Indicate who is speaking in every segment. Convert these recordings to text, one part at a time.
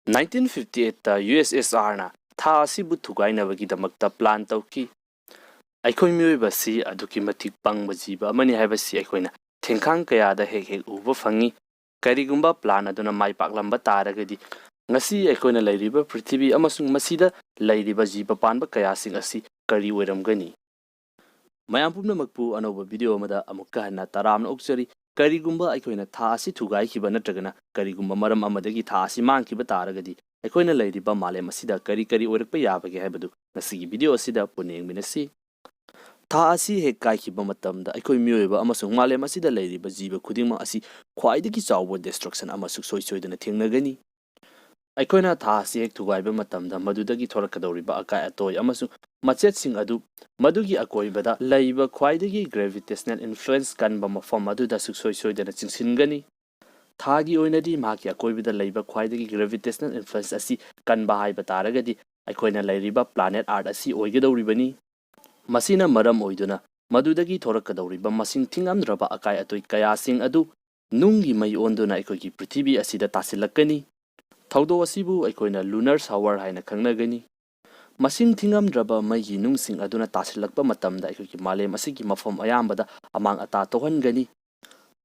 Speaker 1: 1958 USSR na tha asibu thugainabagidamakta plan tauki aikhoi mioibasi aduki matik pangba jiba amani haibasi aikhoina thengkhang kayada hek uba fangi karigumba plan aduna mai paklamba taragadi ngasi aikhoina lairiba prithvi amasung masida lairiba jiba panba kayasing asi kari oiramgani mayam pumnamakpu anoba video amada amukka hanna taramna oksari karigumba aikhoina tha asi thugai khiba natragana karigumba maram amadagi tha asi mangkiba taragadi aikhoina lairiba malem asida kari oirakpa yabage haibadu ngasigi video asida puneng minasi tha asi hek kai khiba matamda aikhoi mioiba amasung malem asida lairiba jiba khudingma asi khwaidagi chawbo destruction amasuk soidana thengnagani aikhoina tha asi hek thugaiba matamda madudagi thorakadoriba akai atoi amasung machet adu madugi akoibada laiba khwaidagi gravitational influence kanba mafam aduda soidana chingsingani thagi oinadi maki akoibada laiba khwaidagi gravitational influence asi kanba haiba taragadi aikhoina lairiba planet art asi oigedoribani masina maram oiduna madudagi thorakadoriba masing thingamdraba akai atoi kayasing adu nungi mai onduna aikhoigi prithvi asida tasilakani thaudo asibu aikhoina lunar shower haina khangnagani masing thingamdraba maigi nungsing aduna tasilakpa matamda aikhoigi malem asigi mafam ayambada amang ata tohangani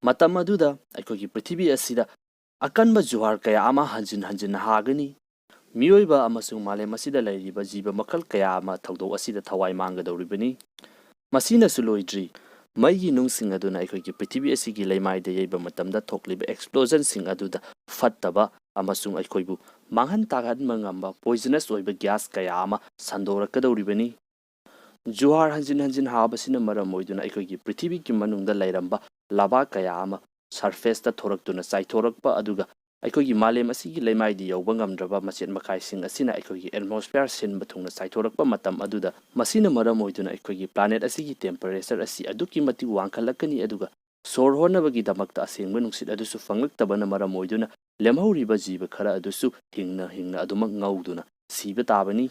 Speaker 1: matam aduda aikhoigi prithvi asida akanba juhar kaya ama hanjin hagani mioiba amasung malem asida lairiba jiba makal kaya ama thaudo asida thawai manggadoribani masina suloidri maigi nungsing aduna aikhoigi prithvi asigi leimaida yeiba matamda thokliba explosion sing aduda fattaba amasung aikhoibu manghan tagadma ngamba poisonous oiba gas kaya ama sandorakadoribani juhar hanjin habasina maram oiduna aikhoigi prithvi ki manungda lairamba lava kaya ama surface ta thoraktuna chaithorakpa aduga aikhoigi malem asigi leimaidi yauba ngamdraba machet makaising asina aikhoigi atmosphere sinba thungna chaithorakpa matam aduda masina maram oiduna aikhoigi planet asigi temperature asi aduki mati wangkhalakani aduga sor honabagi damakta asengba nungsit adusu fanglaktabana maram oiduna lemhauriba jiba khara adusu hingna adumak ngauduna siba tabani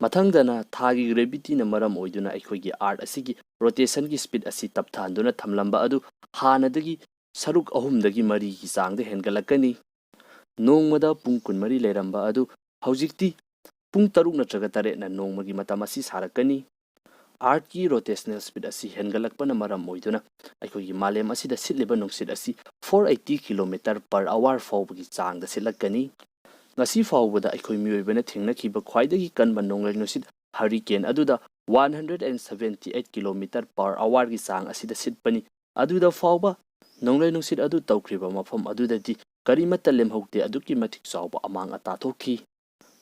Speaker 1: mathangdana thagi gravity na maram oiduna aikhoigi art asigi rotation gi speed asi tapthanduna thamlamba adu hanadagi saruk ahumdagi mari gi changda hengalakani nongmada pung kunmari leiramba adu haujikti pung taruk natraga tare na nongmagi matamasi sarakani art ki rotational speed asi hengalakpana maram oiduna aikhoigi malem asida sitliba nungsit asi 480 km/h fawbagi changda sitlakani ngasi fawbada aikoi mioibana thengnakhiba khwaidagi kanba nonglai nusit hurricane aduda 178 km/h gi chang asida sitpani aduda fawba nonglai nusit adu tawkhriba mafam adudadi karimata lemhokte aduki matik chawba amang ata thokhi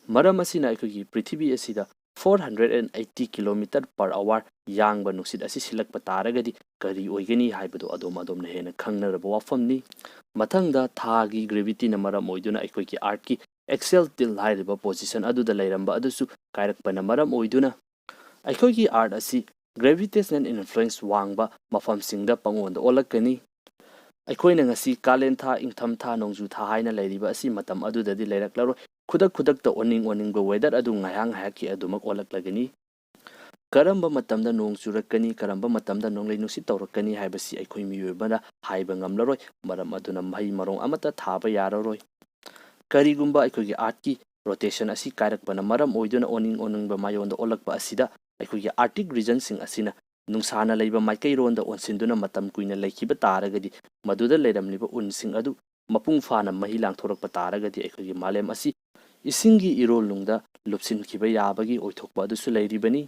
Speaker 1: maram asina aikoi prithvi asida 480 km/h yangba nusit asi silakpa taragadi kari oigani haibado adom hena khangnaraba wafamni mathangda thagi gravity na maram oiduna aikoi art ki excel till hairiba position aduda lairamba adusu kairakpana maram oiduna aikhoigi art asi gravitational influence wangba mafamsingda pangonda olakani aikhoina ngasi kalen tha ingtham tha nongju tha haina lairiba asi matam adudadi lairaklaroi khudakta oningba weather adu ngayang haki adumak olaklagani karamba matamda nong churakani karamba matamda nonglai nusit tawrakani haibasi aikoi mioibana haiba ngamlaroi maram aduna mai marong amata thaba yararoi karigumba aikhoigi art ki rotation asi kairakpana maram oiduna oningba mayonda olakpa asida aikhoigi arctic region sing asina nungsana leiba maikai ronda onsinduna matam kuina laikhiba taragadi maduda leiramliba unsing adu mapung fana mahi langthorakpa taragadi aikhoigi malem asi isingi irolungda lupsin khiba yabagi oithokpa adusu leiribani